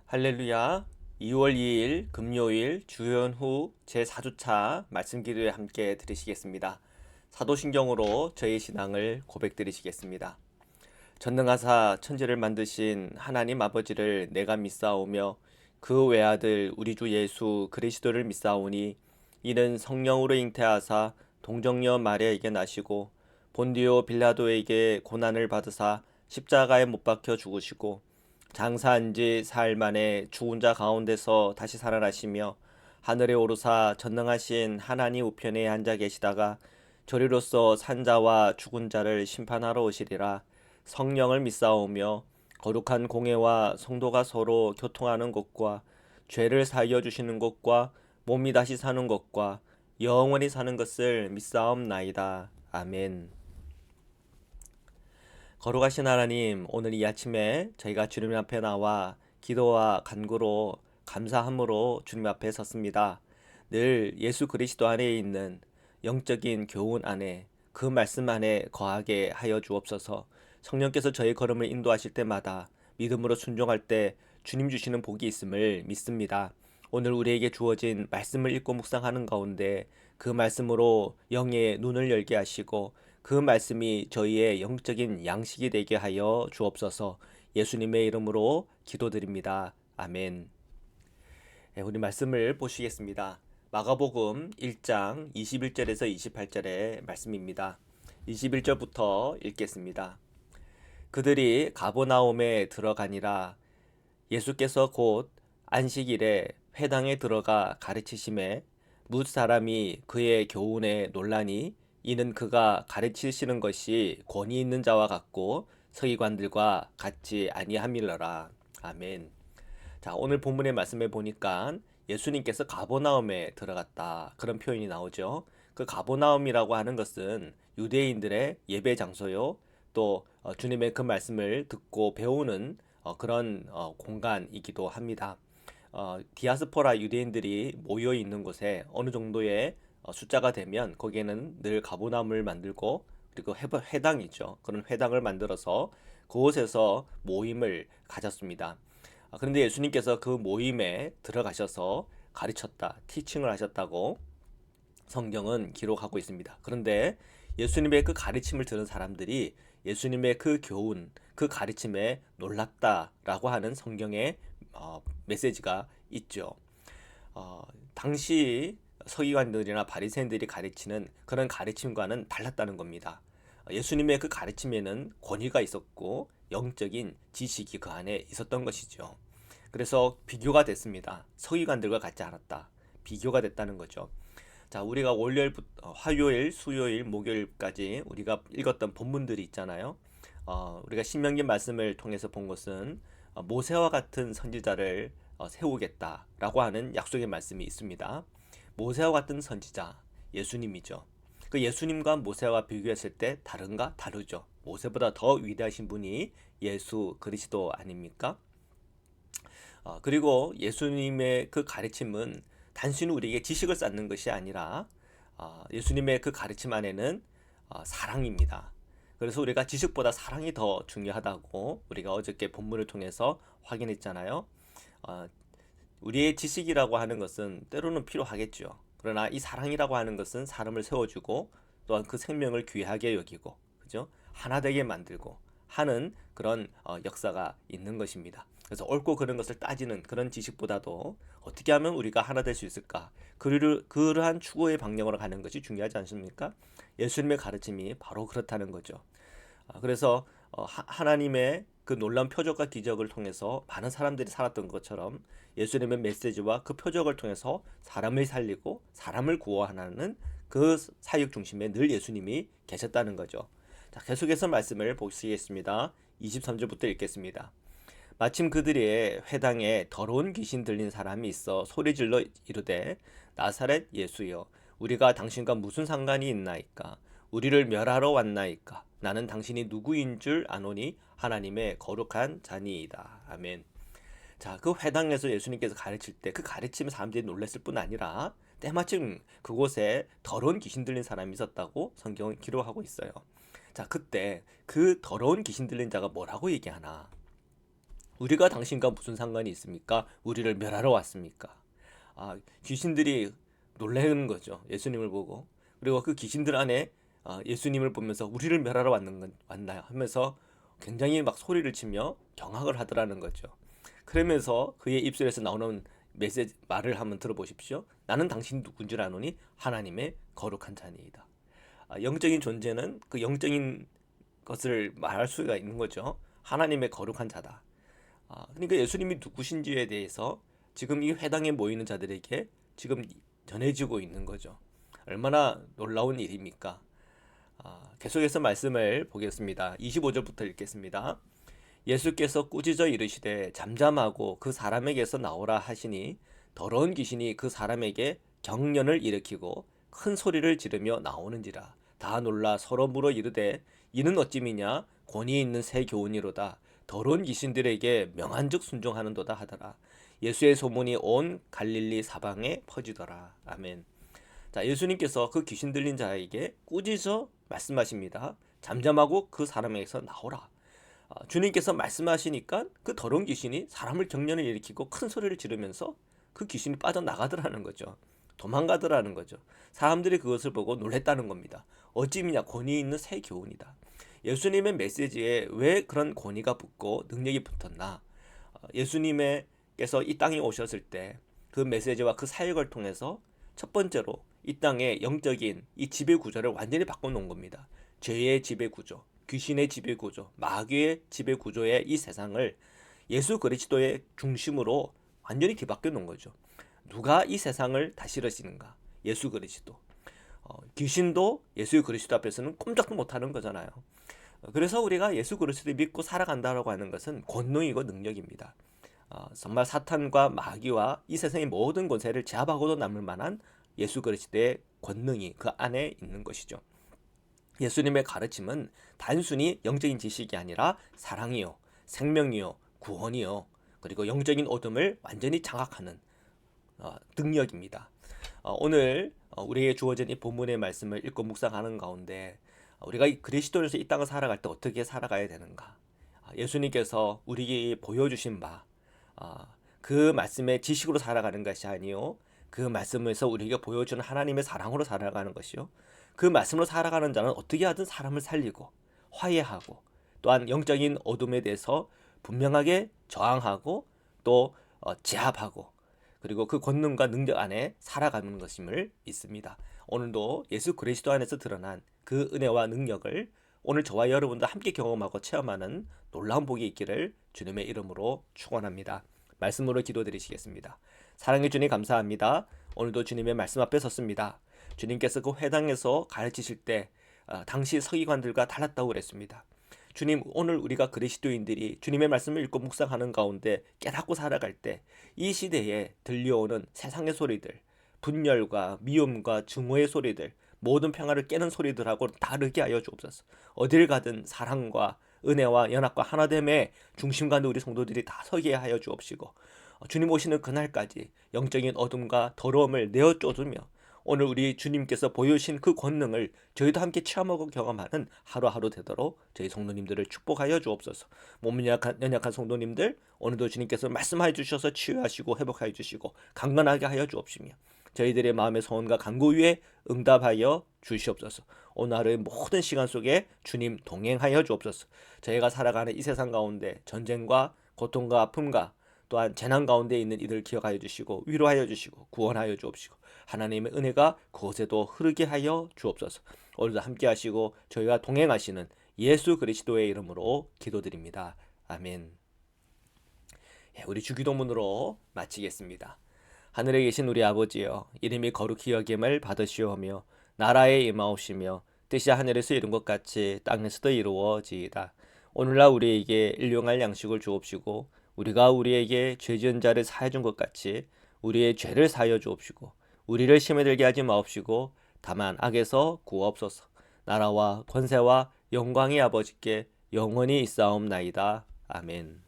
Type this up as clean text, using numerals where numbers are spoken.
할렐루야. 2월 2일 금요일 주연 후 제4주차 말씀 기도에 함께 들으시겠습니다. 사도신경으로 저희 신앙을 고백드리시겠습니다. 전능하사 천지를 만드신 하나님 아버지를 내가 믿사오며 그 외아들 우리 주 예수 그리스도를 믿사오니 이는 성령으로 잉태하사 동정녀 마리아에게 나시고 본디오 빌라도에게 고난을 받으사 십자가에 못 박혀 죽으시고 장사한 지 사흘 만에 죽은 자 가운데서 다시 살아나시며 하늘에 오르사 전능하신 하나님 우편에 앉아 계시다가 저리로서 산자와 죽은 자를 심판하러 오시리라. 성령을 믿사오며 거룩한 공회와 성도가 서로 교통하는 것과 죄를 사하여 주시는 것과 몸이 다시 사는 것과 영원히 사는 것을 믿사옵나이다. 아멘. 거룩하신 하나님, 오늘 이 아침에 저희가 주님 앞에 나와 기도와 간구로 감사함으로 주님 앞에 섰습니다. 늘 예수 그리스도 안에 있는 영적인 교훈 안에 그 말씀 안에 거하게 하여 주옵소서. 성령께서 저희 걸음을 인도하실 때마다 믿음으로 순종할 때 주님 주시는 복이 있음을 믿습니다. 오늘 우리에게 주어진 말씀을 읽고 묵상하는 가운데 그 말씀으로 영의 눈을 열게 하시고 그 말씀이 저희의 영적인 양식이 되게 하여 주옵소서. 예수님의 이름으로 기도드립니다. 아멘. 우리 말씀을 보시겠습니다. 마가복음 1장 21절에서 28절의 말씀입니다. 21절부터 읽겠습니다. 그들이 가버나움에 들어가니라. 예수께서 곧 안식일에 회당에 들어가 가르치심에 뭇 사람이 그의 교훈에 놀라니 이는 그가 가르치시는 것이 권위 있는 자와 같고 서기관들과 같지 아니함이러라. 아멘. 자, 오늘 본문의 말씀에 보니까 예수님께서 가버나움에 들어갔다. 그런 표현이 나오죠. 그 가버나움이라고 하는 것은 유대인들의 예배 장소요. 또 주님의 그 말씀을 듣고 배우는 그런 공간이기도 합니다. 디아스포라 유대인들이 모여 있는 곳에 어느 정도의 숫자가 되면 거기에는 늘 가버나움을 만들고 그리고 회당이죠. 그런 회당을 만들어서 그곳에서 모임을 가졌습니다. 그런데 예수님께서 그 모임에 들어가셔서 가르쳤다, 티칭을 하셨다고 성경은 기록하고 있습니다. 그런데 예수님의 그 가르침을 들은 사람들이 예수님의 그 교훈, 그 가르침에 놀랐다라고 하는 성경의 메시지가 있죠. 당시 서기관들이나 바리새인들이 가르치는 그런 가르침과는 달랐다는 겁니다. 예수님의 그 가르침에는 권위가 있었고 영적인 지식이 그 안에 있었던 것이죠. 그래서 비교가 됐습니다. 서기관들과 같지 않았다. 비교가 됐다는 거죠. 자, 우리가 월요일부터 화요일, 수요일, 목요일까지 우리가 읽었던 본문들이 있잖아요. 우리가 신명기 말씀을 통해서 본 것은 모세와 같은 선지자를 세우겠다라고 하는 약속의 말씀이 있습니다. 모세와 같은 선지자, 예수님이죠. 그 예수님과 모세와 비교했을 때 다른가? 다르죠. 모세보다 더 위대하신 분이 예수 그리스도 아닙니까? 그리고 예수님의 그 가르침은 단순히 우리에게 지식을 쌓는 것이 아니라 예수님의 그 가르침 안에는 사랑입니다. 그래서 우리가 지식보다 사랑이 더 중요하다고 우리가 어저께 본문을 통해서 확인했잖아요. 우리의 지식이라고 하는 것은 때로는 필요하겠죠. 그러나 이 사랑이라고 하는 것은 사람을 세워주고 또한 그 생명을 귀하게 여기고, 그죠? 하나 되게 만들고 하는 그런 역사가 있는 것입니다. 그래서 옳고 그른 것을 따지는 그런 지식보다도 어떻게 하면 우리가 하나 될 수 있을까? 그러한 추구의 방향으로 가는 것이 중요하지 않습니까? 예수님의 가르침이 바로 그렇다는 거죠. 그래서 하나님의 그 놀라운 표적과 기적을 통해서 많은 사람들이 살았던 것처럼 예수님의 메시지와 그 표적을 통해서 사람을 살리고 사람을 구원하는 그 사역 중심에 늘 예수님이 계셨다는 거죠. 자, 계속해서 말씀을 보시겠습니다. 23절부터 읽겠습니다. 마침 그들의 회당에 더러운 귀신 들린 사람이 있어 소리질러 이르되 나사렛 예수여 우리가 당신과 무슨 상관이 있나이까 우리를 멸하러 왔나이까 나는 당신이 누구인 줄 아노니 하나님의 거룩한 자니이다. 아멘. 자, 그 회당에서 예수님께서 가르칠 때 그 가르치면 사람들이 놀랐을 뿐 아니라 때마침 그곳에 더러운 귀신 들린 사람이 있었다고 성경은 기록하고 있어요. 자, 그때 그 더러운 귀신 들린 자가 뭐라고 얘기하나? 우리가 당신과 무슨 상관이 있습니까? 우리를 멸하러 왔습니까? 귀신들이 놀라는 거죠. 예수님을 보고. 그리고 그 귀신들 안에 예수님을 보면서 우리를 멸하러 왔나요? 하면서 굉장히 막 소리를 치며 경악을 하더라는 거죠. 그러면서 그의 입술에서 나오는 메시지 말을 한번 들어보십시오. 나는 당신이 누군 줄 아노니 하나님의 거룩한 자니이다. 영적인 존재는 그 영적인 것을 말할 수가 있는 거죠. 하나님의 거룩한 자다. 그러니까 예수님이 누구신지에 대해서 지금 이 회당에 모이는 자들에게 지금 전해지고 있는 거죠. 얼마나 놀라운 일입니까? 계속해서 말씀을 보겠습니다. 25절부터 읽겠습니다. 예수께서 꾸짖어 이르시되 잠잠하고 그 사람에게서 나오라 하시니 더러운 귀신이 그 사람에게 경련을 일으키고 큰 소리를 지르며 나오는지라. 다 놀라 서로 물어 이르되 이는 어찌미냐 권위 있는 새 교훈이로다. 더러운 귀신들에게 명한즉 순종하는도다 하더라. 예수의 소문이 온 갈릴리 사방에 퍼지더라. 아멘. 자, 예수님께서 그 귀신 들린 자에게 꾸짖어 말씀하십니다. 잠잠하고 그 사람에게서 나오라. 주님께서 말씀하시니까 그 더러운 귀신이 사람을 경련을 일으키고 큰 소리를 지르면서 그 귀신이 빠져나가더라는 거죠. 도망가더라는 거죠. 사람들이 그것을 보고 놀랬다는 겁니다. 어찌미냐 권위 있는 새 교훈이다. 예수님의 메시지에 왜 그런 권위가 붙고 능력이 붙었나? 예수님께서 이 땅에 오셨을 때 그 메시지와 그 사역을 통해서 첫 번째로 이 땅의 영적인 이 지배 구조를 완전히 바꿔놓은 겁니다. 죄의 지배 구조, 귀신의 지배 구조, 마귀의 지배 구조의 이 세상을 예수 그리스도의 중심으로 완전히 뒤바뀌어 놓은 거죠. 누가 이 세상을 다스리시는가? 예수 그리스도. 귀신도 예수 그리스도 앞에서는 꼼짝도 못하는 거잖아요. 그래서 우리가 예수 그리스도를 믿고 살아간다라고 하는 것은 권능이고 능력입니다. 정말 사탄과 마귀와 이 세상의 모든 권세를 제압하고도 남을 만한 예수 그리스도의 권능이 그 안에 있는 것이죠. 예수님의 가르침은 단순히 영적인 지식이 아니라 사랑이요, 생명이요, 구원이요, 그리고 영적인 어둠을 완전히 장악하는 능력입니다. 오늘 우리에게 주어진 이 본문의 말씀을 읽고 묵상하는 가운데 우리가 그리스도에서 이 땅을 살아갈 때 어떻게 살아가야 되는가? 예수님께서 우리에게 보여주신 바, 그 말씀의 지식으로 살아가는 것이 아니요, 그 말씀에서 우리에게 보여주는 하나님의 사랑으로 살아가는 것이요, 그 말씀으로 살아가는 자는 어떻게 하든 사람을 살리고 화해하고 또한 영적인 어둠에 대해서 분명하게 저항하고 또 제압하고 그리고 그 권능과 능력 안에 살아가는 것임을 믿습니다. 오늘도 예수 그리스도 안에서 드러난 그 은혜와 능력을 오늘 저와 여러분도 함께 경험하고 체험하는 놀라운 복이 있기를 주님의 이름으로 축원합니다. 말씀으로 기도드리시겠습니다. 사랑해 주님 감사합니다. 오늘도 주님의 말씀 앞에 섰습니다. 주님께서 그 회당에서 가르치실 때 당시 서기관들과 달랐다고 그랬습니다. 주님, 오늘 우리가 그리스도인들이 주님의 말씀을 읽고 묵상하는 가운데 깨닫고 살아갈 때 이 시대에 들려오는 세상의 소리들, 분열과 미움과 증오의 소리들, 모든 평화를 깨는 소리들하고 다르게 하여 주옵소서. 어딜 가든 사랑과 은혜와 연합과 하나됨의 중심가는 우리 성도들이 다 서게 하여 주옵시고 주님 오시는 그날까지 영적인 어둠과 더러움을 내어 쫓으며 오늘 우리 주님께서 보여주신 그 권능을 저희도 함께 체험하고 경험하는 하루하루 되도록 저희 성도님들을 축복하여 주옵소서. 몸이 연약한 성도님들 오늘도 주님께서 말씀하여 주셔서 치유하시고 회복하여 주시고 강건하게 하여 주옵시며 저희들의 마음의 소원과 간구 위에 응답하여 주시옵소서. 오늘 하루의 모든 시간 속에 주님 동행하여 주옵소서. 저희가 살아가는 이 세상 가운데 전쟁과 고통과 아픔과 또한 재난 가운데 있는 이들 기억하여 주시고 위로하여 주시고 구원하여 주옵시고 하나님의 은혜가 그곳에도 흐르게 하여 주옵소서. 오늘도 함께 하시고 저희와 동행하시는 예수 그리스도의 이름으로 기도드립니다. 아멘. 우리 주기도문으로 마치겠습니다. 하늘에 계신 우리 아버지여, 이름이 거룩히 여김을 받으시오며 나라에 임하옵시며 뜻이 하늘에서 이룬 것 같이 땅에서도 이루어지이다. 오늘날 우리에게 일용할 양식을 주옵시고 우리가 우리에게 죄 지은 자를 사해 준 것 같이 우리의 죄를 사하여 주옵시고 우리를 시험에 들게 하지 마옵시고 다만 악에서 구하옵소서. 나라와 권세와 영광의 아버지께 영원히 있사옵나이다. 아멘.